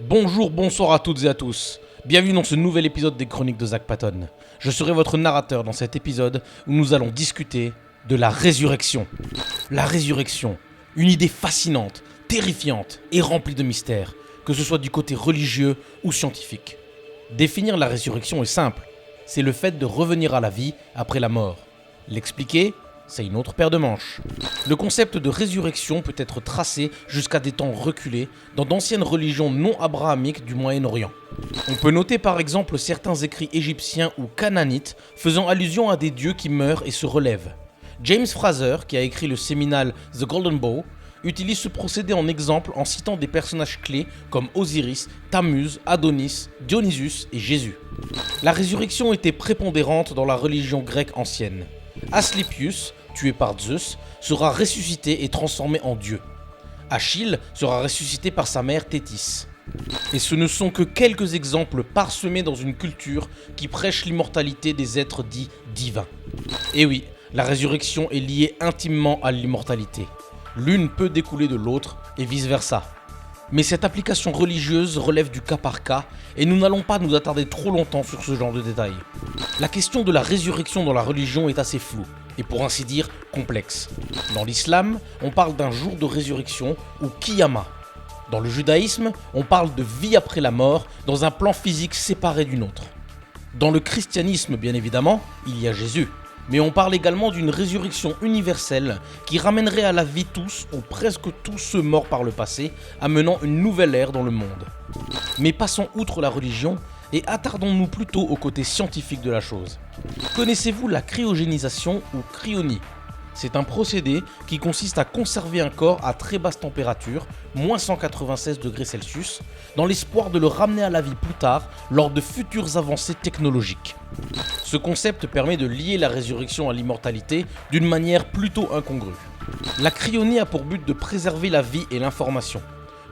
Bonjour, bonsoir à toutes et à tous. Bienvenue dans ce nouvel épisode des Chroniques de Zach Patton. Je serai votre narrateur dans cet épisode où nous allons discuter de la résurrection. La résurrection, une idée fascinante, terrifiante et remplie de mystères, que ce soit du côté religieux ou scientifique. Définir la résurrection est simple, c'est le fait de revenir à la vie après la mort. L'expliquer, c'est une autre paire de manches. Le concept de résurrection peut être tracé jusqu'à des temps reculés dans d'anciennes religions non abrahamiques du Moyen-Orient. On peut noter par exemple certains écrits égyptiens ou cananites faisant allusion à des dieux qui meurent et se relèvent. James Fraser, qui a écrit le séminal The Golden Bough, utilise ce procédé en exemple en citant des personnages clés comme Osiris, Tammuz, Adonis, Dionysus et Jésus. La résurrection était prépondérante dans la religion grecque ancienne. Asclépius, tué par Zeus, sera ressuscité et transformé en dieu. Achille sera ressuscité par sa mère Thétis. Et ce ne sont que quelques exemples parsemés dans une culture qui prêche l'immortalité des êtres dits divins. Et oui, la résurrection est liée intimement à l'immortalité. L'une peut découler de l'autre et vice-versa. Mais cette application religieuse relève du cas par cas et nous n'allons pas nous attarder trop longtemps sur ce genre de détails. La question de la résurrection dans la religion est assez floue et pour ainsi dire complexe. Dans l'islam, on parle d'un jour de résurrection ou Qiyamah. Dans le judaïsme, on parle de vie après la mort dans un plan physique séparé d'une autre. Dans le christianisme, bien évidemment, il y a Jésus. Mais on parle également d'une résurrection universelle qui ramènerait à la vie tous ou presque tous ceux morts par le passé, amenant une nouvelle ère dans le monde. Mais passons outre la religion et attardons-nous plutôt au côté scientifique de la chose. Connaissez-vous la cryogénisation ou cryonie ? C'est un procédé qui consiste à conserver un corps à très basse température, moins 196 degrés Celsius, dans l'espoir de le ramener à la vie plus tard lors de futures avancées technologiques. Ce concept permet de lier la résurrection à l'immortalité d'une manière plutôt incongrue. La cryonie a pour but de préserver la vie et l'information.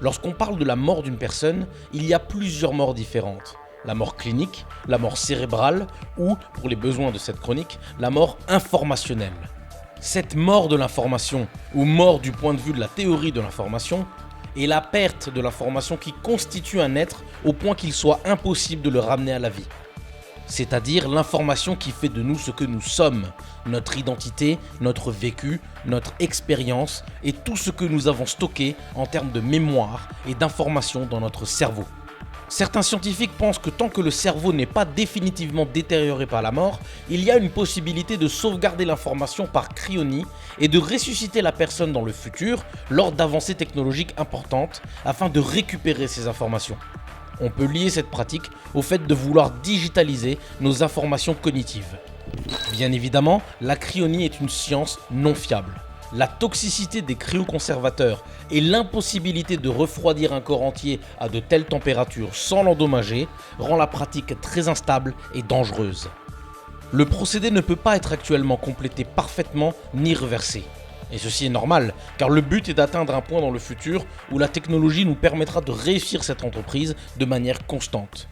Lorsqu'on parle de la mort d'une personne, il y a plusieurs morts différentes. La mort clinique, la mort cérébrale ou, pour les besoins de cette chronique, la mort informationnelle. Cette mort de l'information, ou mort du point de vue de la théorie de l'information, est la perte de l'information qui constitue un être au point qu'il soit impossible de le ramener à la vie. C'est-à-dire l'information qui fait de nous ce que nous sommes, notre identité, notre vécu, notre expérience et tout ce que nous avons stocké en termes de mémoire et d'information dans notre cerveau. Certains scientifiques pensent que tant que le cerveau n'est pas définitivement détérioré par la mort, il y a une possibilité de sauvegarder l'information par cryonie et de ressusciter la personne dans le futur lors d'avancées technologiques importantes afin de récupérer ces informations. On peut lier cette pratique au fait de vouloir digitaliser nos informations cognitives. Bien évidemment, la cryonie est une science non fiable. La toxicité des cryoconservateurs et l'impossibilité de refroidir un corps entier à de telles températures sans l'endommager rend la pratique très instable et dangereuse. Le procédé ne peut pas être actuellement complété parfaitement ni reversé. Et ceci est normal, car le but est d'atteindre un point dans le futur où la technologie nous permettra de réussir cette entreprise de manière constante.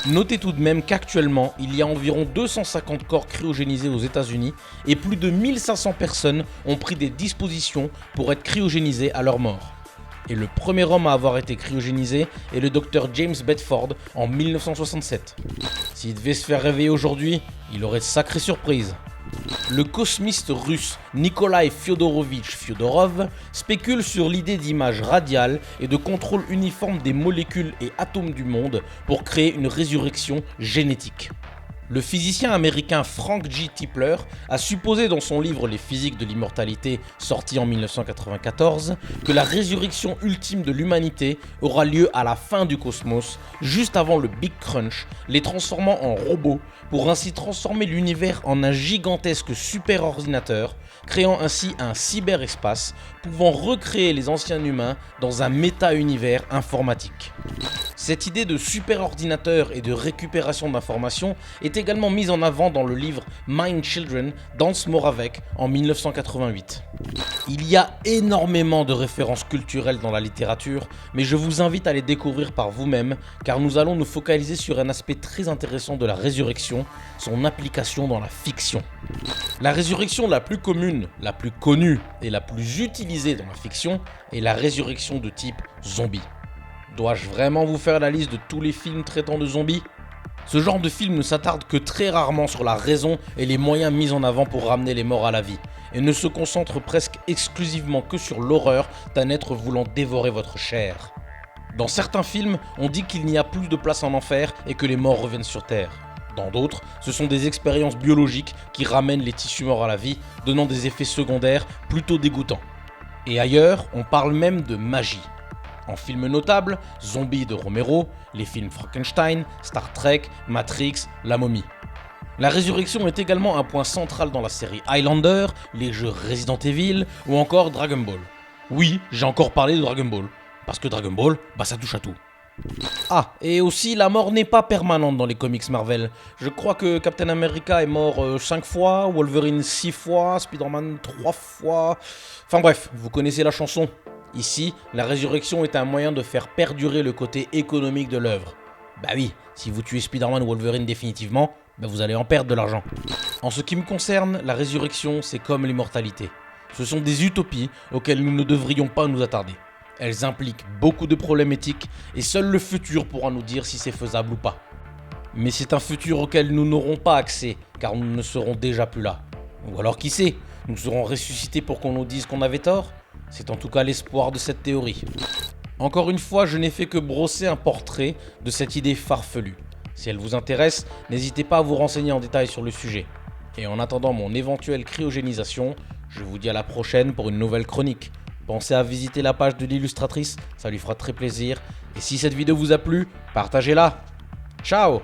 Notez tout de même qu'actuellement, il y a environ 250 corps cryogénisés aux États-Unis et plus de 1500 personnes ont pris des dispositions pour être cryogénisées à leur mort. Et le premier homme à avoir été cryogénisé est le Dr James Bedford en 1967. S'il devait se faire réveiller aujourd'hui, il aurait de sacrées surprises. Le cosmiste russe Nikolai Fyodorovitch Fyodorov spécule sur l'idée d'image radiale et de contrôle uniforme des molécules et atomes du monde pour créer une résurrection génétique. Le physicien américain Frank J. Tipler a supposé dans son livre Les physiques de l'immortalité, sorti en 1994, que la résurrection ultime de l'humanité aura lieu à la fin du cosmos, juste avant le Big Crunch, les transformant en robots pour ainsi transformer l'univers en un gigantesque super-ordinateur, créant ainsi un cyberespace pouvant recréer les anciens humains dans un méta-univers informatique. Cette idée de super-ordinateur et de récupération d'informations est également mise en avant dans le livre Mind Children d'Hans Moravec en 1988. Il y a énormément de références culturelles dans la littérature, mais je vous invite à les découvrir par vous-même car nous allons nous focaliser sur un aspect très intéressant de la résurrection, son application dans la fiction. La résurrection la plus commune, la plus connue et la plus utilisée dans la fiction est la résurrection de type zombie. Dois-je vraiment vous faire la liste de tous les films traitant de zombies ? Ce genre de film ne s'attarde que très rarement sur la raison et les moyens mis en avant pour ramener les morts à la vie, et ne se concentre presque exclusivement que sur l'horreur d'un être voulant dévorer votre chair. Dans certains films, on dit qu'il n'y a plus de place en enfer et que les morts reviennent sur Terre. Dans d'autres, ce sont des expériences biologiques qui ramènent les tissus morts à la vie, donnant des effets secondaires plutôt dégoûtants. Et ailleurs, on parle même de magie. En films notables, Zombies de Romero, les films Frankenstein, Star Trek, Matrix, La Momie. La résurrection est également un point central dans la série Highlander, les jeux Resident Evil ou encore Dragon Ball. Oui, j'ai encore parlé de Dragon Ball, parce que Dragon Ball, ça touche à tout. Ah, et aussi la mort n'est pas permanente dans les comics Marvel. Je crois que Captain America est mort 5 fois, Wolverine 6 fois, Spider-Man 3 fois... Enfin bref, vous connaissez la chanson. Ici, la résurrection est un moyen de faire perdurer le côté économique de l'œuvre. Bah oui, si vous tuez Spider-Man ou Wolverine définitivement, vous allez en perdre de l'argent. En ce qui me concerne, la résurrection, c'est comme l'immortalité. Ce sont des utopies auxquelles nous ne devrions pas nous attarder. Elles impliquent beaucoup de problèmes éthiques et seul le futur pourra nous dire si c'est faisable ou pas. Mais c'est un futur auquel nous n'aurons pas accès, car nous ne serons déjà plus là. Ou alors qui sait, nous serons ressuscités pour qu'on nous dise qu'on avait tort ? C'est en tout cas l'espoir de cette théorie. Encore une fois, je n'ai fait que brosser un portrait de cette idée farfelue. Si elle vous intéresse, n'hésitez pas à vous renseigner en détail sur le sujet. Et en attendant mon éventuelle cryogénisation, je vous dis à la prochaine pour une nouvelle chronique. Pensez à visiter la page de l'illustratrice, ça lui fera très plaisir. Et si cette vidéo vous a plu, partagez-la. Ciao!